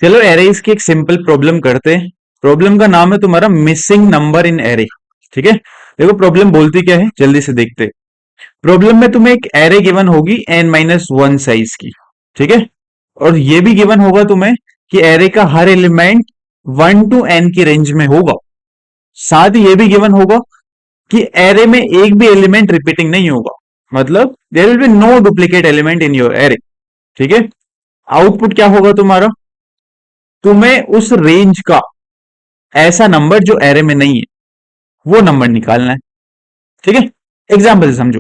चलो एरेज की एक सिंपल प्रॉब्लम करते हैं। प्रॉब्लम का नाम है तुम्हारा मिसिंग नंबर इन एरे। ठीक है, देखो प्रॉब्लम बोलती क्या है, जल्दी से देखते हैं। प्रॉब्लम में तुम्हें एक एरे गिवन होगी n-1 साइज की। ठीक है, और ये भी गिवन होगा तुम्हें कि एरे का हर एलिमेंट 1 टू n की रेंज में होगा। साथ ही ये भी गिवन होगा कि एरे में एक भी एलिमेंट रिपीटिंग नहीं होगा, मतलब there will be no duplicate element in your array. ठीक है, आउटपुट क्या होगा तुम्हारा, तुम्हें उस रेंज का ऐसा नंबर जो एरे में नहीं है वो नंबर निकालना है। ठीक है, एग्जाम्पल से समझो।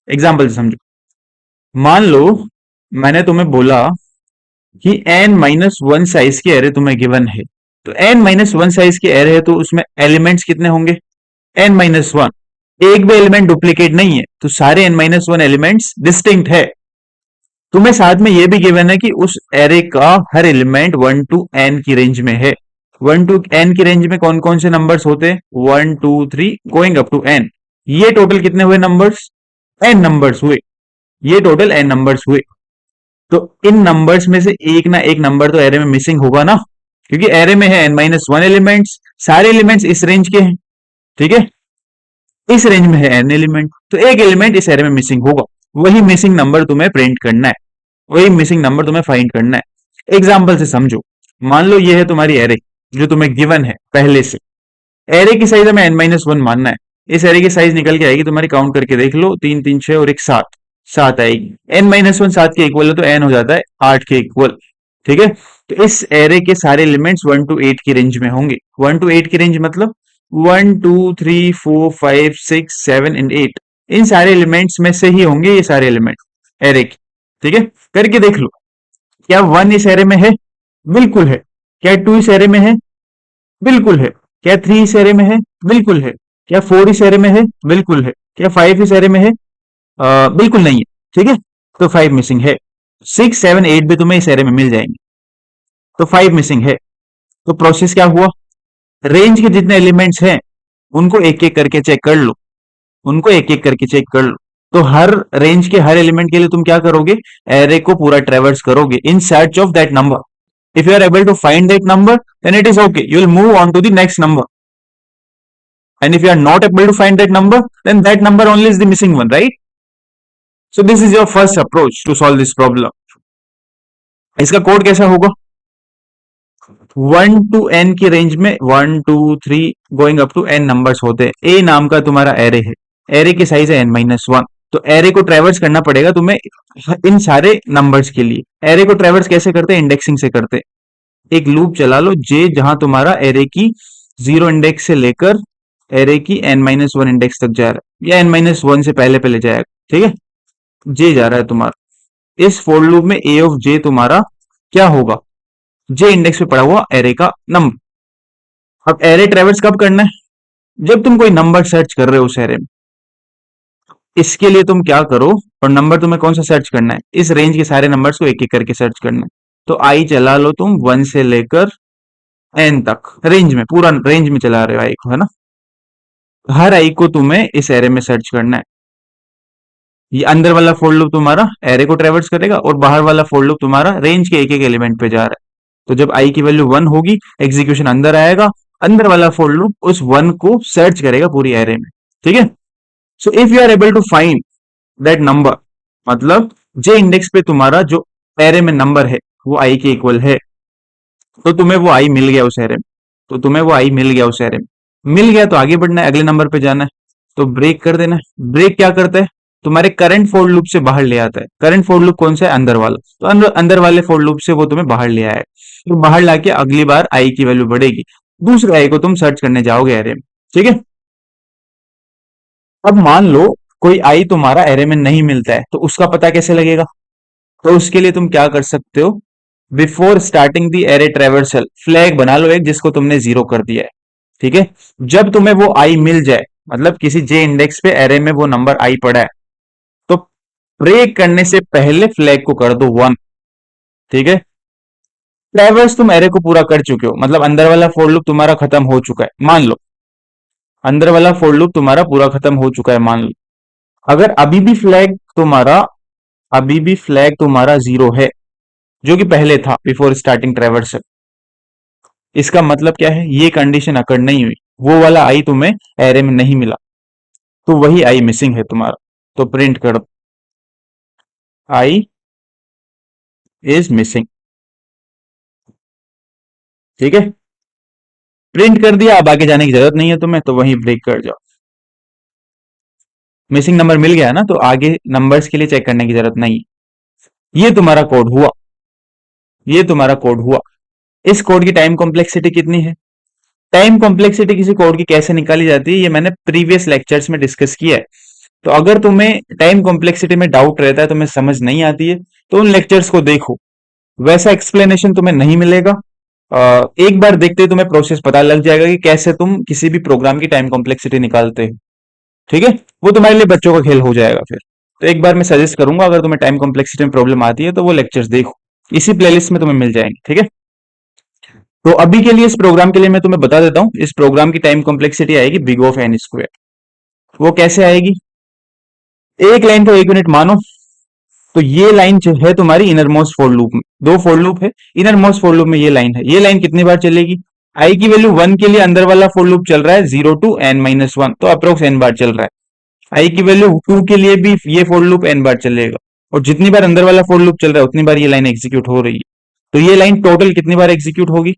एग्जाम्पल से समझो, मान लो मैंने तुम्हें बोला कि n-1 साइज की एरे तुम्हें गिवन है। तो n-1 साइज की एरे है तो उसमें एलिमेंट्स कितने होंगे, n-1। एक भी एलिमेंट डुप्लीकेट नहीं है, तो सारे n-1 एलिमेंट्स डिस्टिंक्ट है। तुम्हें साथ में यह भी गिवन है कि उस एरे का हर एलिमेंट 1 टू n की रेंज में है। 1 टू n की रेंज में कौन कौन से नंबर्स होते हैं, 1 2 3 गोइंग अप टू n। ये टोटल कितने हुए नंबर्स, n नंबर्स हुए। ये टोटल n नंबर्स हुए। तो इन नंबर्स में से एक ना एक नंबर तो एरे में मिसिंग होगा ना, क्योंकि एरे में है n-1 एलिमेंट्स, सारे एलिमेंट्स इस रेंज के हैं। ठीक है, इस रेंज में है n एलिमेंट, तो एक एलिमेंट इस एरे में मिसिंग होगा। वही मिसिंग नंबर तुम्हें प्रिंट करना है, वही मिसिंग नंबर तुम्हें फाइंड करना है। एग्जाम्पल से समझो, मान लो ये है तुम्हारी एरे जो तुम्हें गिवन है पहले से। एरे की साइज हमें n-1 मानना है। इस एरे की साइज निकल के आएगी तुम्हारी, काउंट करके देख लो, 3 3 6 और एक 7, 7 आएगी। n-1 7 के इक्वल है तो n हो जाता है 8 के इक्वल। ठीक है, तो इस एरे के सारे एलिमेंट्स 1 टू 8 की रेंज में होंगे। 1 टू 8 की रेंज मतलब 1 2 3 4 5 6 7 एंड 8, इन सारे एलिमेंट्स में से ही होंगे ये सारे एलिमेंट एरे की। ठीक है, करके देख लो, क्या 1 इस एरे में है, बिल्कुल है। क्या 2 इस एरे में है, बिल्कुल है। क्या 3 इस एरे में है, बिल्कुल है। क्या 4 इस एरे में है, बिल्कुल है। क्या 5 इस एरे में है, बिल्कुल नहीं है। ठीक है, तो 5 मिसिंग है। 6 7 8 भी तुम्हें इस एरे में मिल जाएंगे, तो 5 मिसिंग है। तो प्रोसेस क्या हुआ, रेंज के जितने एलिमेंट्स हैं उनको एक एक करके चेक कर लो, उनको एक एक करके चेक कर लो। तो हर रेंज के हर एलिमेंट के लिए तुम क्या करोगे, एरे को पूरा ट्रेवर्स करोगे in search of that number. If you are able to find that number, then it is okay. You will move on to the next number. And if you are not able to find that number, then that number only is the missing one, right? So this is your first approach to solve this problem. इसका code कैसा होगा, 1 to n की range में 1 2 3 going up to n numbers होते हैं। a नाम का तुम्हारा एरे है, एरे की साइज है n-1। तो एरे को ट्रेवर्स करना पड़ेगा तुम्हें इन सारे नंबर्स के लिए। एरे को ट्रेवर्स कैसे करते हैं, इंडेक्सिंग से करते हैं। एक लूप चला लो जे, जहां तुम्हारा एरे की 0 इंडेक्स से लेकर एरे की n-1 इंडेक्स तक जा रहा है, या n-1 से पहले पहले जाएगा। ठीक है, जे जा रहा है तुम्हारा। इस फॉर लूप में a ऑफ j तुम्हारा क्या होगा, जे इंडेक्स पे पड़ा हुआ एरे का नंबर। अब एरे ट्रेवर्स कब करना है, जब तुम कोई नंबर सर्च कर रहे हो उस एरे में। इसके लिए तुम क्या करो, और नंबर तुम्हें कौन सा सर्च करना है, इस रेंज के सारे नंबर्स को एक एक करके सर्च करना है। तो आई चला लो तुम 1 से लेकर n तक, रेंज में, पूरा रेंज में चला रहे हो आई को, है ना। हर आई को तुम्हें इस एरे में सर्च करना है। ये अंदर वाला फॉर लूप तुम्हारा एरे को ट्रेवर्स करेगा, और बाहर वाला फॉर लूप तुम्हारा रेंज के एक एक एलिमेंट पे जा रहा है। तो जब आई की वैल्यू 1 होगी, एग्जीक्यूशन अंदर आएगा, अंदर वाला फॉर लूप उस 1 को सर्च करेगा पूरी एरे में। ठीक है, so if you are able to find that number, मतलब जे इंडेक्स पे तुम्हारा जो एरे में नंबर है वो आई के इक्वल है, तो तुम्हें वो आई मिल गया उस एरे में। तो तुम्हें वो आई मिल गया उस एरे में, मिल गया तो आगे बढ़ना है, अगले नंबर पे जाना है। तो ब्रेक कर देना है। ब्रेक क्या करता है, तुम्हारे करंट फॉर लूप से बाहर ले आता है। करंट फॉर लूप कौन सा है, अंदर वाला। तो अंदर वाले फॉर लूप से वो तुम्हें बाहर ले आया है। तो बाहर लाके अगली बार आई की वैल्यू बढ़ेगी, दूसरे आई को तुम सर्च करने जाओगे एरे में। ठीक है, अब मान लो कोई आई तुम्हारा एरे में नहीं मिलता है, तो उसका पता कैसे लगेगा। तो उसके लिए तुम क्या कर सकते हो, before starting the array traversal flag बना लो एक, जिसको तुमने 0 कर दिया है। ठीक है, जब तुम्हें वो आई मिल जाए, मतलब किसी जे इंडेक्स पे एरे में वो नंबर आई पड़ा है, तो ब्रेक करने से पहले फ्लैग को कर दो 1। ठीक है, ट्रेवर्स तुम एरे को पूरा कर चुके हो, मतलब अंदर वाला फॉर लूप तुम्हारा खत्म हो चुका है, मान लो अंदर वाला फॉर लूप तुम्हारा पूरा खत्म हो चुका है, मान लो। अगर अभी भी फ्लैग तुम्हारा 0 है, जो कि पहले था बिफोर स्टार्टिंग ट्रेवर्सल, इसका मतलब क्या है, ये कंडीशन अकड़ नहीं हुई, वो वाला आई तुम्हें एरे में नहीं मिला, तो वही आई मिसिंग है तुम्हारा। तो प्रिंट करो, आई इज मिसिंग। ठीक है, प्रिंट कर दिया, अब आगे जाने की जरूरत नहीं है तुम्हें, तो वहीं ब्रेक कर जाओ। मिसिंग नंबर मिल गया ना, तो आगे नंबर्स के लिए चेक करने की जरूरत नहीं। ये तुम्हारा कोड हुआ, ये तुम्हारा कोड हुआ। इस कोड की टाइम कॉम्प्लेक्सिटी कितनी है? टाइम कॉम्प्लेक्सिटी किसी कोड की कैसे निकाली जाती है, ये मैंने प्रीवियस लेक्चर्स में डिस्कस किया है। तो अगर तुम्हें टाइम कॉम्प्लेक्सिटी में डाउट रहता है, तुम्हें समझ नहीं आती है, तो उन लेक्चर्स को देखो, वैसा एक्सप्लेनेशन तुम्हें नहीं मिलेगा। एक बार देखते ही तुम्हें प्रोसेस पता लग जाएगा कि कैसे तुम किसी भी प्रोग्राम की टाइम कॉम्प्लेक्सिटी निकालते हो। ठीक है, वो तुम्हारे लिए बच्चों का खेल हो जाएगा फिर। तो एक बार मैं सजेस्ट करूंगा, अगर तुम्हें टाइम कॉम्प्लेक्सिटी में प्रॉब्लम आती है तो वो लेक्चर्स देखो, इसी प्लेलिस्ट में तुम्हें मिल जाएंगे। ठीक है, तो अभी के लिए इस प्रोग्राम के लिए मैं तुम्हें बता देता हूं, इस प्रोग्राम की टाइम कॉम्प्लेक्सिटी आएगी बिग ऑफ एन स्क्वायर। वो कैसे आएगी? एक लाइन को 1 मिनट मानो, तो ये लाइन जो है तुम्हारी इनर मोस्ट फॉर लूप में, दो फॉर लूप है, इनर मोस्ट फॉर लूप में ये लाइन है। ये लाइन कितनी बार चलेगी? आई की वैल्यू 1 के लिए अंदर वाला फॉर लूप चल रहा है 0 to n-1, तो अप्रोक्स n बार चल रहा है। आई की वैल्यू 2 के लिए भी ये फॉर लूप n बार चलेगा, और जितनी बार अंदर वाला फॉर लूप चल रहा है उतनी बार ये लाइन एग्जीक्यूट हो रही है। तो ये लाइन टोटल कितनी बार एग्जीक्यूट होगी?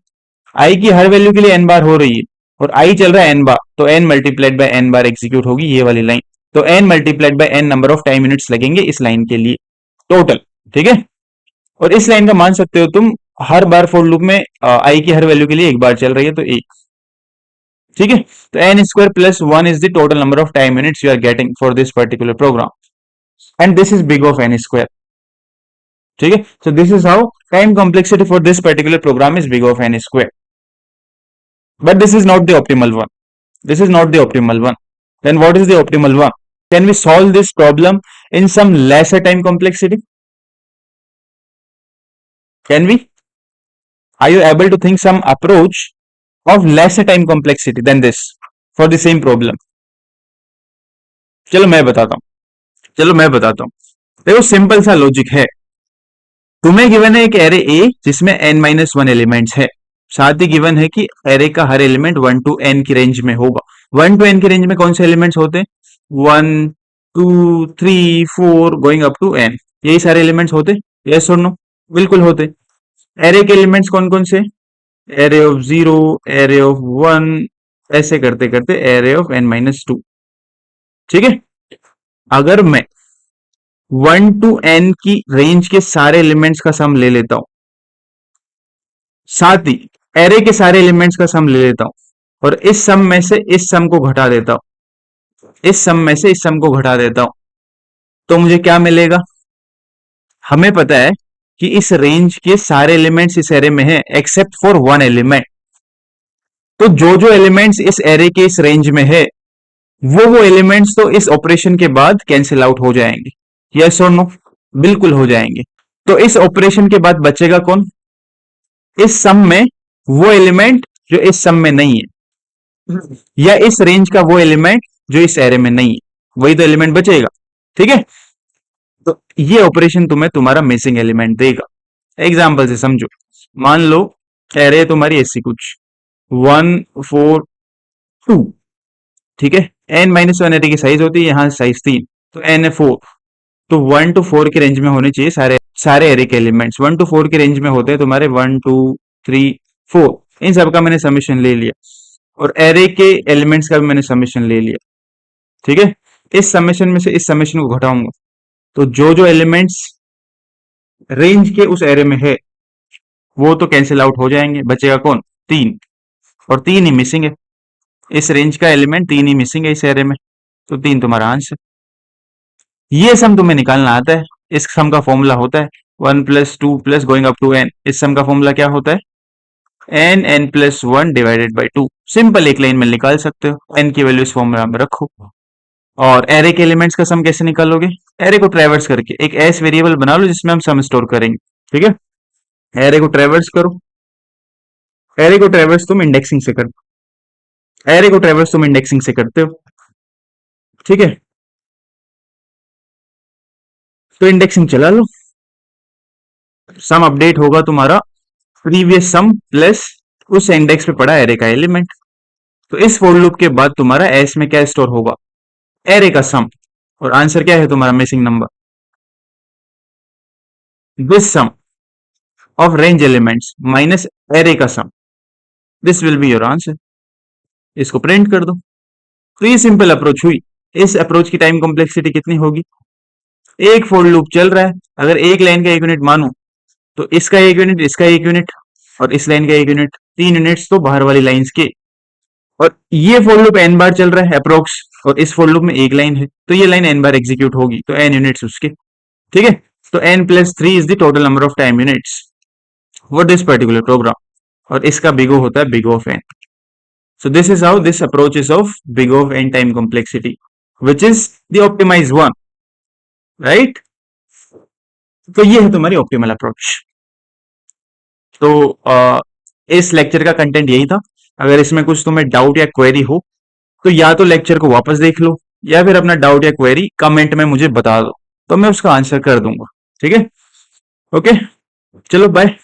आई की हर वैल्यू के लिए n बार हो रही है, और आई चल रहा है n बार, तो n multiplied by n bar execute होगी ये वाली लाइन। तो n multiplied by n number of time units लगेंगे इस लाइन के लिए टोटल। ठीक है, और इस लाइन का मान सकते हो तुम, हर बार फॉर लूप में आई की हर वैल्यू के लिए एक बार चल रही है, तो एक। ठीक है, तो N square plus 1 is the total number of time units you are getting for this particular program, and this is big of N square. ठीक है, so this is how time complexity for this particular program is big of n square. But this is not the optimal one. This is not the optimal one. Then what is the optimal one? Can we solve this problem in some lesser time complexity? Can we? Are you able to think some approach of lesser time complexity than this for the same problem? चलो मैं बताता हूं, चलो मैं बताता हूं। देखो simple सा लॉजिक है, तुम्हें गिवन है एक एरे ए जिसमें n-1 एलिमेंट्स है, साथ ही गिवन है कि एरे का हर एलिमेंट 1 to n की रेंज में होगा। 1 to n की रेंज में कौन से एलिमेंट्स होते हैं? 1 2 3 4 गोइंग अप टू n, यही सारे एलिमेंट्स होते? यस और नो? बिल्कुल होते। एरे के एलिमेंट्स कौन कौन से? एरे ऑफ 0, एरे ऑफ 1, ऐसे करते करते एरे ऑफ n-2। ठीक है, अगर मैं 1 to n की रेंज के सारे एलिमेंट्स का सम ले लेता हूं, साथ ही एरे के सारे एलिमेंट्स का सम ले लेता हूं, और इस सम में से इस सम को घटा देता हूं, इस सम में से इस सम को घटा देता हूं, तो मुझे क्या मिलेगा? हमें पता है कि इस रेंज के सारे एलिमेंट्स इस एरे में हैं एक्सेप्ट फॉर वन एलिमेंट। तो जो जो एलिमेंट्स इस एरे के इस रेंज में है, वो एलिमेंट्स तो इस ऑपरेशन के बाद कैंसिल आउट हो जाएंगे। यस और नो? बिल्कुल हो जाएंगे। तो इस ऑपरेशन के बाद बचेगा कौन? इस सम में वो एलिमेंट जो इस सम में नहीं है, या इस रेंज का वो एलिमेंट जो इस एरे में नहीं है, वही तो एलिमेंट बचेगा। ठीक है, तो ये ऑपरेशन तुम्हें तुम्हारा मिसिंग एलिमेंट देगा। एग्जाम्पल से समझो, मान लो एरे तुम्हारी ऐसी कुछ 1 4 2। ठीक है, n-1 एरे की साइज होती है, यहां साइज 3, तो n है 4। तो 1 to 4 के रेंज में होने चाहिए सारे सारे एरे के एलिमेंट्स। 1 to 4 के रेंज में होते हैं तुम्हारे 1 2 3 4, इन सबका मैंने समीशन ले लिया, और एरे के एलिमेंट्स का भी मैंने समीशन ले लिया। ठीक है, इस समीशन में से इस समीशन को घटाऊंगा, तो जो जो एलिमेंट्स रेंज के उस एरे में है वो तो कैंसिल आउट हो जाएंगे, बचेगा कौन? 3, और 3 ही मिसिंग है, इस रेंज का एलिमेंट 3 ही मिसिंग है इस एरे में, तो 3 तुम्हारा आंसर। ये सम तुम्हें निकालना आता है, इस सम का फॉर्मूला होता है 1 + 2 + गोइंग अप टू n। इस सम का फॉर्मूला क्या होता है? n+1 divided by 2। सिंपल एक लाइन में निकाल सकते हो, n की वैल्यू इस फॉर्मूला में रखो। और एरे के एलिमेंट्स का सम कैसे निकालोगे? एरे को ट्रेवर्स करके एक एस वेरिएबल बना लो जिसमें हम सम स्टोर करेंगे। ठीक है, एरे को ट्रेवर्स करो, एरे को ट्रेवर्स तुम इंडेक्सिंग से कर, एरे को ट्रेवर्स तुम इंडेक्सिंग से करते हो। ठीक है, तो इंडेक्सिंग चला लो, सम अपडेट होगा तुम्हारा प्रीवियस सम प्लस उस इंडेक्स पे पड़ा एरे का एलिमेंट। तो इस फॉर लूप के बाद तुम्हारा एस में क्या स्टोर होगा, एरे का सम। और आंसर क्या है तुम्हारा missing number, this sum of range elements minus array का sum, this will be your answer. इसको प्रिंट कर दो। तो ये सिंपल अप्रोच हुई। इस अप्रोच की टाइम कॉम्प्लेक्सिटी कितनी होगी, एक फॉर लूप चल रहा है, अगर एक लाइन का एक यूनिट मानू तो इसका एक यूनिट, इसका एक यूनिट और इस लाइन का एक यूनिट, 3 यूनिट्स तो बाहर वाली लाइंस के। और ये फॉर लूप एन बार चल रहा है अप्रोक्स, और इस फॉर लूप में एक लाइन है तो ये लाइन एन बार एग्जीक्यूट होगी, तो एन यूनिट्स उसके। ठीक है, तो N plus 3 is the total number of time units for this particular program, और इसका बिग O होता है big O of N. So this is how this approach is of big O of n time complexity, which is the optimized one, right? तो ये है तुम्हारी optimal approach. तो इस लेक्चर का कंटेंट यही था। अगर इसमें कुछ तुम्हें डाउट या क्वेरी हो तो या तो लेक्चर को वापस देख लो, या फिर अपना डाउट या क्वेरी कमेंट में मुझे बता दो, तो मैं उसका आंसर कर दूंगा। ठीक है, ओके, चलो बाय।